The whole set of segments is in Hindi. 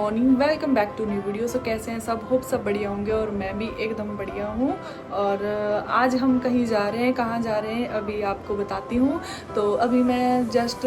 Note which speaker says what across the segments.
Speaker 1: Morning, welcome back to new video. So कैसे हैं सब? होप सब बढ़िया होंगे और मैं भी एकदम बढ़िया हूँ। और आज हम कहीं जा रहे हैं, कहाँ जा रहे हैं अभी आपको बताती हूँ। तो अभी मैं जस्ट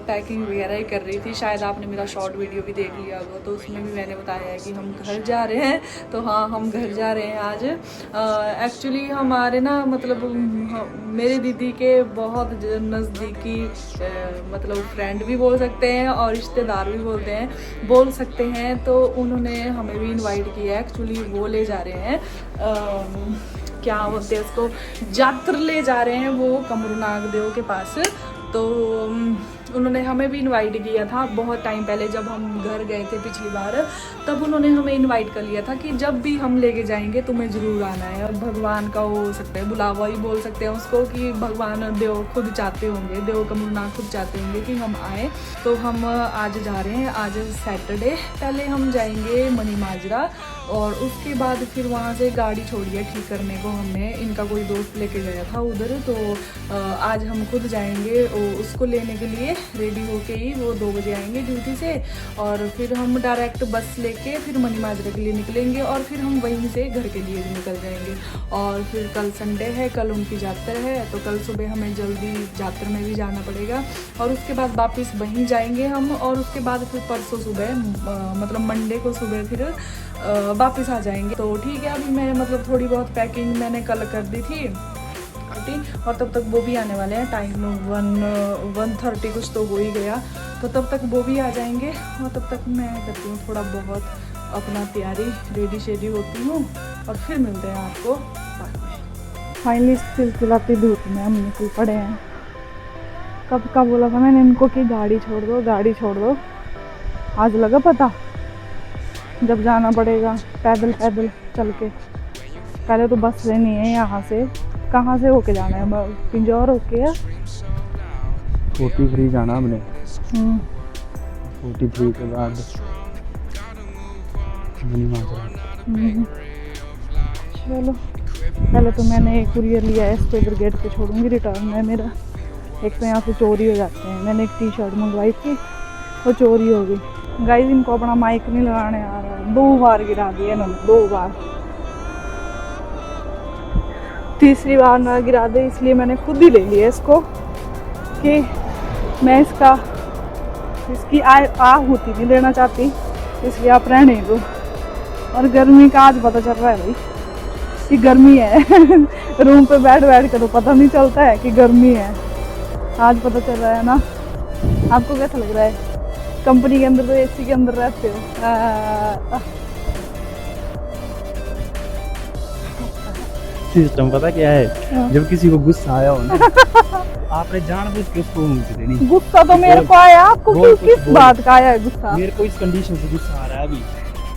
Speaker 1: पैकिंग वगैरह ही कर रही थी। शायद आपने मेरा शॉर्ट वीडियो भी देख लिया होगा, तो उसमें भी मैंने बताया है कि हम घर जा रहे हैं। तो हाँ, हम घर जा रहे हैं आज। एक्चुअली हमारे ना मतलब मेरे दीदी के बहुत नज़दीकी मतलब फ्रेंड भी बोल सकते हैं और रिश्तेदार भी बोल सकते हैं। तो उन्होंने हमें भी इनवाइट किया है। एक्चुअली वो ले जा रहे हैं क्या बोलते हैं उसको, यात्रा ले जा रहे हैं वो कमरुनाग देव के पास। तो उन्होंने हमें भी इनवाइट किया था बहुत टाइम पहले, जब हम घर गए थे पिछली बार। तब उन्होंने हमें इनवाइट कर लिया था कि जब भी हम लेके जाएंगे तुम्हें ज़रूर आना है। और भगवान का वो हो सकता है बुलावा ही बोल सकते हैं उसको, कि भगवान देव खुद चाहते होंगे, देव कमरुनाग खुद चाहते होंगे कि हम आए। तो हम आज जा रहे हैं, आज सैटरडे। पहले हम जाएंगे मनी माजरा और उसके बाद फिर वहाँ से गाड़ी छोड़ी है ठीक करने को हमने। इनका कोई दोस्त लेके गया था उधर। तो आज हम खुद जाएंगे उसको लेने के लिए। रेडी होके ही वो 2 बजे आएंगे ड्यूटी से और फिर हम डायरेक्ट बस लेके फिर मनी माजरा के लिए निकलेंगे और फिर हम वहीं से घर के लिए निकल जाएंगे। और फिर कल संडे है, कल उनकी यात्रा है, तो कल सुबह हमें जल्दी यात्रा में भी जाना पड़ेगा। और उसके बाद वापस वहीं जाएंगे हम। और उसके बाद फिर परसों सुबह मतलब मंडे को सुबह फिर वापस आ जाएंगे। तो ठीक है, अभी मैं मतलब थोड़ी बहुत पैकिंग मैंने कल कर दी थी और तब तक वो भी आने वाले हैं। टाइम 1:30 कुछ तो हो ही गया, तो तब तक वो भी आ जाएंगे। और तब तक मैं करती हूँ थोड़ा बहुत अपना तैयारी, रेडी शेडी होती हूँ और फिर मिलते हैं आपको बाद में। फाइनली चिलचिलाती धूप में हम निकल पड़े हैं। कब का बोला था मैंने इनको कि गाड़ी छोड़ दो, गाड़ी छोड़ दो। आज लगा पता, जब जाना पड़ेगा पैदल पैदल चल के। पहले तो बस लेनी है यहाँ से, कहाँ से होके जाना है? पिंजौर होके या
Speaker 2: 43 जाना हमने। 43 के बाद
Speaker 1: चलो। पहले तो मैंने एक कुरियर लिया है, इस पे गेट पे छोड़ूंगी, रिटर्न है मेरा। एक तो यहाँ से चोरी हो जाते हैं। मैंने एक टी-शर्ट मंगवाई थी, वो चोरी हो गई। गाइस, इनको अपना माइक नहीं लगाने आ रहा है। 2 बार गिरा दिया इन्होंने, 2 बार। तीसरी बार ना गिरा दे, इसलिए मैंने खुद ही ले लिया इसको कि मैं इसकी आहुति नहीं देना चाहती, इसलिए आप रहने दो। और गर्मी का आज पता चल रहा है भाई कि गर्मी है रूम पे बैठ कर तो पता नहीं चलता है कि गर्मी है। आज पता चल रहा है ना। आपको कैसा लग रहा है? कंपनी के अंदर तो एसी के अंदर रहते हो।
Speaker 2: सिस्टम पता क्या है? जब किसी को गुस्सा आया हो ना आपने जानबूझ के उसको मुझे देनी।
Speaker 1: गुस्सा तो मेरे को आया, आपको किस बात का आया है गुस्सा?
Speaker 2: मेरे को इस कंडीशन से गुस्सा आ रहा है अभी।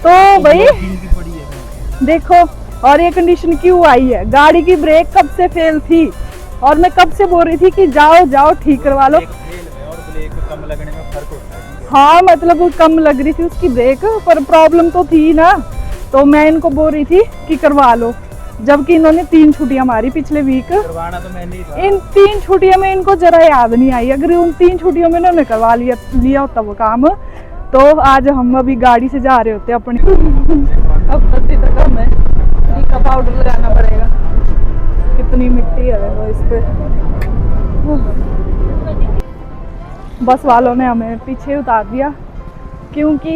Speaker 1: तो भाई
Speaker 2: पड़ी है
Speaker 1: देखो, और ये कंडीशन क्यों आई है? गाड़ी की ब्रेक कब से फेल थी और मैं कब से बोल रही थी कि जाओ ठीक करवा लो।
Speaker 2: और ब्रेक कम लगने में फर्क होता है।
Speaker 1: हाँ, मतलब कम लग रही थी उसकी ब्रेक, पर प्रॉब्लम तो थी ना। तो मैं इनको बोल रही थी कि करवा लो, जबकि इन्होंने 3 छुट्टियां मारी पिछले वीक।
Speaker 2: करवाना तो मैंने ही था।
Speaker 1: इन 3 छुट्टियों में इनको जरा याद नहीं आई। अगर उन 3 छुट्टियों में इन्होंने करवा लिया होता वो काम, तो आज हम अभी गाड़ी से जा रहे होते अपने। अब पति तो कम है, टीका पाउडर लगाना पड़ेगा। कितनी मिट्टी है वो इस पे। बस वालों ने हमें पीछे उतार दिया क्योंकि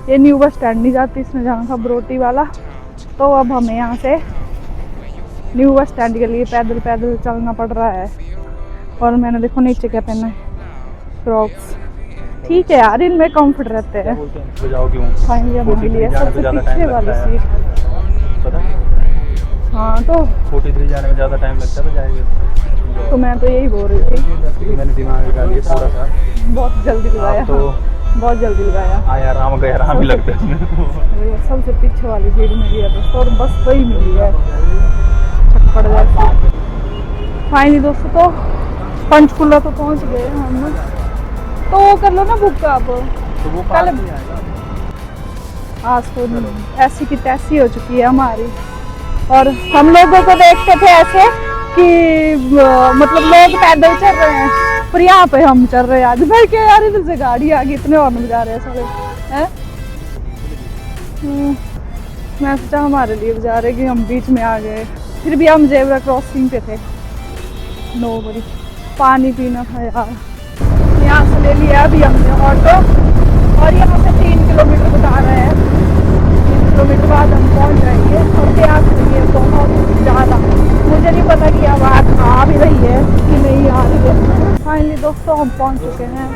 Speaker 1: ये न्यू बस स्टैंड नहीं जाती, इसमें जाना था बरोटी वाला। तो अब हमें यहाँ से न्यू बस स्टैंड के लिए पैदल पैदल चलना पड़ रहा है। और मैंने देखो नीचे क्या पहना है, क्रॉक्स। ठीक है यार, इनमें कंफर्ट रहते हैं। फाइनली हमारे लिए सबसे पीछे वाली सीट। हाँ, तो
Speaker 2: 43 जाने में ज़्यादा टाइम लगता है तो जाएगा।
Speaker 1: तो मैं तो यही बोल रही थी,
Speaker 2: मैंने दिमाग लगा लिया थोड़ा सा।
Speaker 1: बहुत जल्दी लगाया।
Speaker 2: तो
Speaker 1: बहुत जल्दी लगाया।
Speaker 2: हाँ यार, आराम ही लगता है।
Speaker 1: सबसे पीछे वाली सीट मिली है तो, और बस वही मिली है छप्पड़ जैसी। फाइनली दोस्तों, तो पंचकुला तो पहुंच गए हम। तो वो कर लो ना बुक आप।
Speaker 2: तो वो
Speaker 1: पहले आज तो ऐसी की तैसी हो चुकी है हमारी। और हम लोगों को देखते थे ऐसे कि मतलब लोग पैदल चल रहे हैं, पर यहाँ पे हम चल रहे हैं आज। भाई क्या यार, इधर से गाड़ी आ गई, इतने और बजा रहे हैं सारे हैं। मैं सोचा हमारे लिए बजा रहे कि हम बीच में आ गए, फिर भी हम जेब्रा क्रॉसिंग पे थे। नो बड़ी पानी पीना था यार। यहाँ से ले लिया अभी हमने ऑटो और यहाँ से 3 किलोमीटर बता रहे हैं। 3 किलोमीटर बाद हम पहुँच जाएंगे और प्यास लगी है बहुत ज़्यादा। मुझे नहीं पता कि आवाज़ आ भी रही है कि नहीं आ रही है। फाइनली दोस्तों हम पहुँच चुके हैं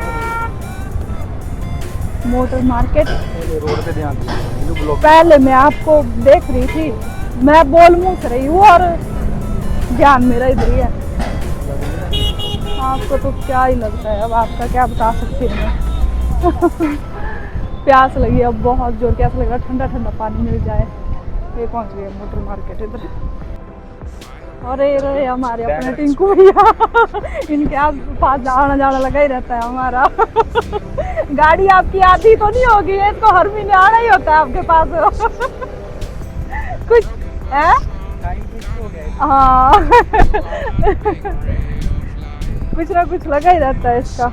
Speaker 1: मोटर मार्केट।
Speaker 2: रोड पे ध्यान दीजिए।
Speaker 1: पहले मैं आपको देख रही थी, मैं बोल मुँह से रही हूँ और ध्यान मेरा इधर ही है। आपको तो क्या ही लगता है, अब आपका क्या बता सकती हूँ मैं। प्यास लगी अब बहुत जोर, कैसा लग रहा है ठंडा ठंडा पानी मिल जाए। ये पहुँच गए मोटर मार्केट इधर। और ये रहे हमारे अपने टिंकू भैया। इनके आस पास आना जाना लगा ही रहता है हमारा। गाड़ी आपकी आधी तो नहीं होगी, इसको हर महीने आना ही होता है आपके पास। कुछ है हाँ। कुछ ना कुछ लगा ही रहता है इसका।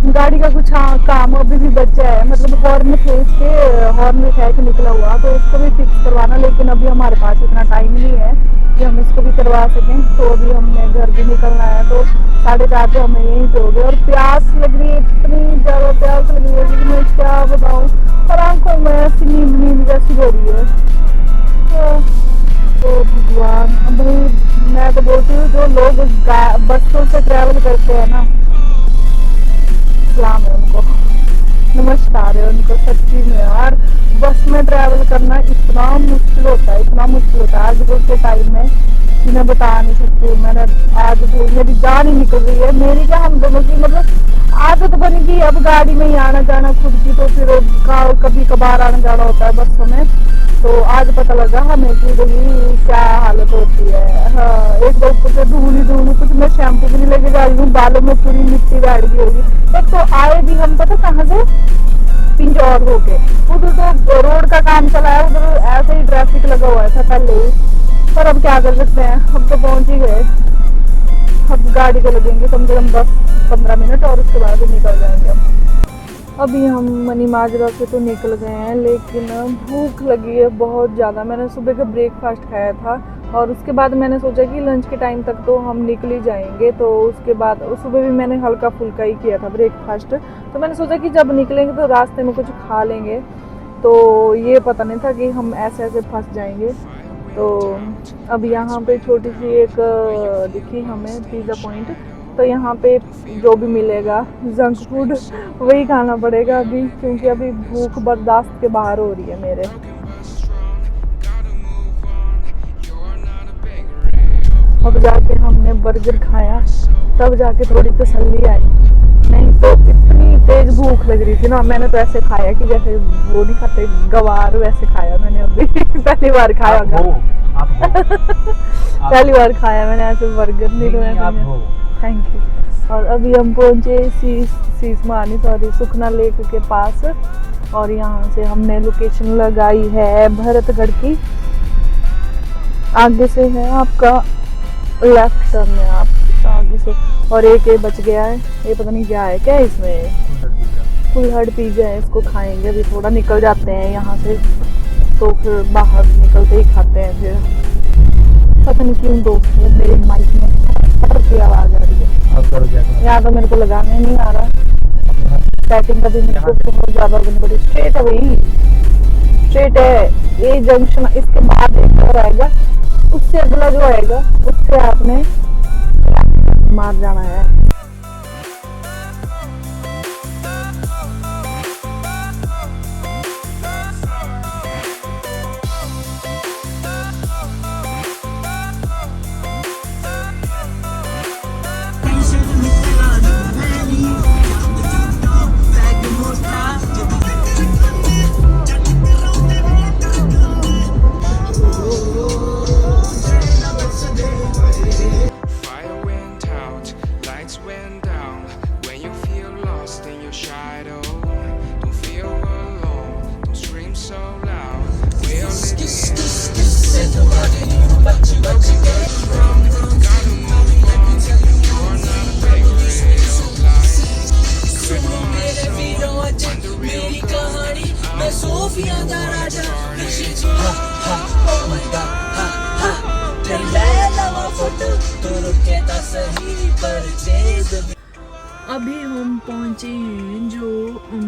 Speaker 1: गाड़ी का कुछ हाँ काम अभी भी बचा है, मतलब हॉर्न फेस के हॉर्न में फैक निकला हुआ, तो उसको भी फिक्स करवाना। लेकिन अभी हमारे पास इतना टाइम नहीं है कि हम इसको भी करवा सकें। तो अभी हमने घर भी निकलना है, तो 4:30 पे हमें यहीं पे हो गए। और प्यास लग रही है, इतनी ज़्यादा प्यास लग रही है कि मैं क्या बताऊँ। और आंखों में ऐसी नींद जैसी हो रही है। तो भगवान, भाई मैं तो बोलती हूँ जो लोग बसों से ट्रैवल करते हैं ना, सलाम है उनको, नमस्कार है उनको सच्ची में यार। बस में ट्रैवल करना इतना मुश्किल होता है, इतना मुश्किल होता है आजकल के टाइम में कि मैं बता नहीं सकती। मैंने आज तो मेरी जान ही निकल रही है। मेरी क्या हम दोनों की मतलब आदत बन गई अब गाड़ी में ही आना जाना खुद की, तो फिर कभी कभार आना जाना होता है बसों में। तो आज पता लगा हमें कि भाई क्या हालत होती है। हाँ, एक दो ऊपर धूल कुछ मैं शैम्पू भी नहीं लेके जा रही हूँ, बालों में पूरी मिट्टी बैठ गई होगी। एक तो आए भी हम पता कहाँ से, पिंजौर होके। उधर तो रोड का काम चला है, उधर ऐसे ही ट्रैफिक लगा हुआ था पहले ही। पर अब क्या कर सकते हैं, अब तो पहुँच ही गए। अब गाड़ी को लगेंगे कम से कम 10-15 मिनट और उसके बाद निकल जाएंगे हम। अभी हम मनी माजरा से तो निकल गए हैं, लेकिन भूख लगी है बहुत ज़्यादा। मैंने सुबह का ब्रेकफास्ट खाया था और उसके बाद मैंने सोचा कि लंच के टाइम तक तो हम निकल ही जाएंगे। तो उसके बाद सुबह भी मैंने हल्का फुल्का ही किया था ब्रेकफास्ट। तो मैंने सोचा कि जब निकलेंगे तो रास्ते में कुछ खा लेंगे। तो ये पता नहीं था कि हम ऐसे ऐसे फंस जाएंगे। तो अब यहाँ पे छोटी सी एक दिखी हमें पिज़्ज़ा पॉइंट, तो यहाँ पे जो भी मिलेगा जंक फूड वही खाना पड़ेगा अभी, क्योंकि अभी भूख बर्दाश्त के बाहर हो रही है मेरे। अब जाके हमने बर्गर खाया, तब जाके थोड़ी तसल्ली आई, नहीं तो इतनी तेज भूख लग रही थी ना। मैंने तो ऐसे खाया कि जैसे वो नहीं खाते गवार, वैसे खाया मैंने अभी। पहली बार खाया पहली बार खाया मैंने ऐसे बर्गर, नहीं तो ऐसे। Thank you. और अभी हम पहुँचे सुखना लेक के पास, और यहाँ से हमने लोकेशन लगाई है भरतगढ़ की। आगे से है आपका लेफ्ट टर्न है आप आगे से। और एक ये बच गया है, ये पता नहीं क्या है, क्या है इसमें, कुल्हड़ पिज़्ज़ा है। इसको खाएंगे, अभी थोड़ा निकल जाते हैं यहाँ से, तो फिर बाहर निकलते ही खाते हैं। फिर पता नहीं क्यों दोस्त मेरे माइक में की आवाज़ आ रही है। यहाँ तो मेरे को लगाने नहीं आ रहा, सेटिंग का भी मेरे को बहुत ज़्यादा करनी पड़ी। स्ट्रेट है भाई, स्ट्रेट है। ये जंक्शन, इसके बाद एक और आएगा, उससे अगला जो आएगा उससे आपने मार जाना है।
Speaker 3: सही पर दे दो।
Speaker 1: अभी हम पहुंचे हैं जो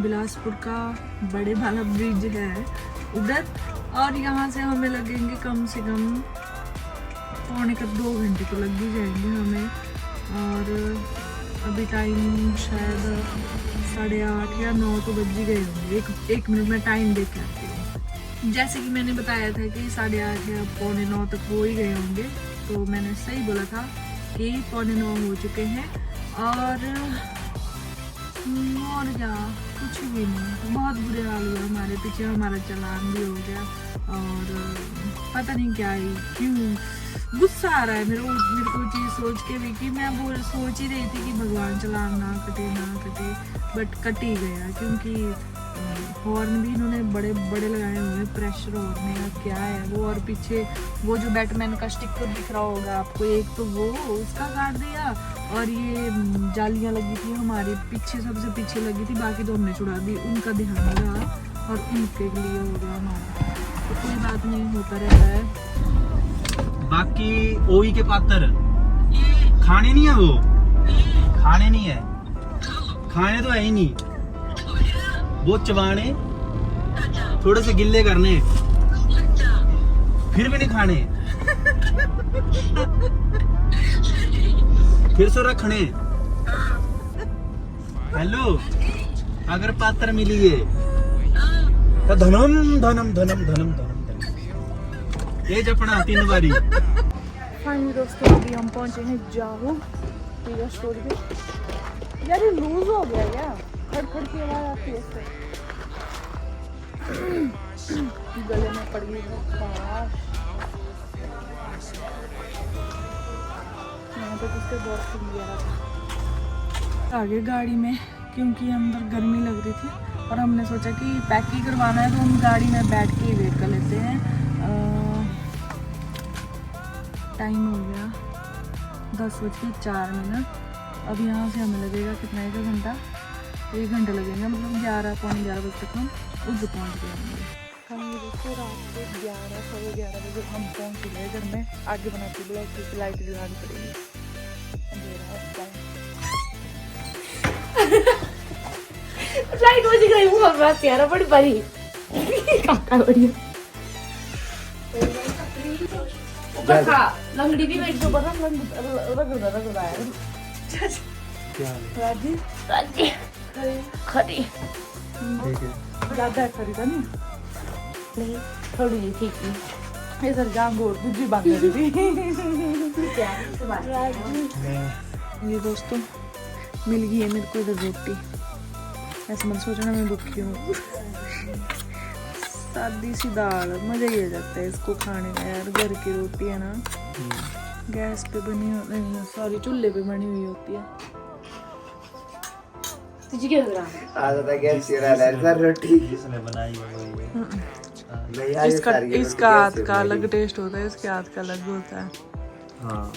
Speaker 1: बिलासपुर का बड़े वाला ब्रिज है उधर, और यहाँ से हमें लगेंगे कम से कम पौने का 2 घंटे तो लग ही जाएंगे हमें। और अभी टाइम शायद 8:30 या 9 तो बज ही गए होंगे। एक मिनट में टाइम देख के आती हूँ। जैसे कि मैंने बताया था कि 8:30 या 8:45 तक हो ही गए होंगे, तो मैंने सही बोला था कि 8:45 हो चुके हैं। और क्या, कुछ भी नहीं, बहुत बुरे हाल हुआ हमारे पीछे। हमारा चालान भी हो गया और पता नहीं क्या ही क्यों गुस्सा आ रहा है मेरे को चीज़ सोच के भी कि मैं वो सोच ही रही थी कि भगवान चालान ना कटे, बट कट ही गया क्योंकि हॉर्न भी इन्होंने बड़े बड़े लगाए हुए हैं, प्रेशर हॉर्न है क्या है वो। और पीछे वो जो बैटमैन का स्टिकर दिख रहा होगा आपको, एक तो वो उसका काट दिया, और ये जालियाँ लगी थी हमारी पीछे, सबसे पीछे लगी थी, बाकी तो हमने छुड़ा दी। उनका ध्यान रहा और उनके लिए हो गया हमारा, तो कोई बात नहीं, होता रहता है।
Speaker 2: बाकी ओई के पात्र खाने नहीं है, वो खाने नहीं है, खाने तो है ही नहीं, वो चबाने, थोड़े से गिल्ले करने, फिर भी नहीं खाने, फिर से रखने। हेलो, अगर पात्र मिली है तो धनम धनम धनम धनम धनम ये जपना 3 बारी।
Speaker 1: फाइनली दोस्तों अभी हम पहुंचे हैं जाहू टीका स्टोर पे। यार ये लूज हो गया क्या, खड़खड़ की आवाज आती है इससे। गले में पड़ गई है खास। यहाँ पे किसके बहुत खुल गया आगे गाड़ी में, क्योंकि अंदर गर्मी लग रही थी और हमने सोचा कि पैक ही करवाना है तो हम गाड़ी में बैठ के ही वेट कर लेते हैं। टाइम हो गया 10:04। अब यहाँ से हमें लगेगा कितना, 1 घंटा, 1 घंटा लगेगा, मतलब 11 पौने 11 बजे तक हम उधर पहुँच गए होंगे। हम दोस्तों रात को 11 सवा 11 बजे हम पहुँच गए घर में। आगे बनाती ब्लॉग की लाइट दिलानी पड़ेगी,
Speaker 4: लाइट बज गई वो हमारा प्यारा बड़ी बड़ी काका बढ़िया बखा लंगड़ी भी एक दो बड़ा रगड़ा है
Speaker 2: क्या
Speaker 1: राजी
Speaker 4: राजी खरी
Speaker 1: ज़्यादा खरीदा नहीं
Speaker 4: नहीं थोड़ी जी ठीक थी
Speaker 1: ये सर जहाँ गोर दूसरी बात कर रही थी। ये दोस्तों मिल गई है मेरे को इधर रोटी, ऐसे मत सोचना मैं भूखी हूँ। सादी सी दाल, मज़ा ही आ जाता है इसको खाने में यार। घर की रोटी है ना, गैस पे बनी, सॉरी चूल्हे पे बनी हुई होती है।
Speaker 4: तुझे क्या लग रहा
Speaker 3: आज तक गैस चुरा ले सर रोटी
Speaker 2: जिसने बनाई है
Speaker 1: इसका हाथ का अलग टेस्ट होता है, इसके हाथ का अलग होता है।
Speaker 2: हाँ।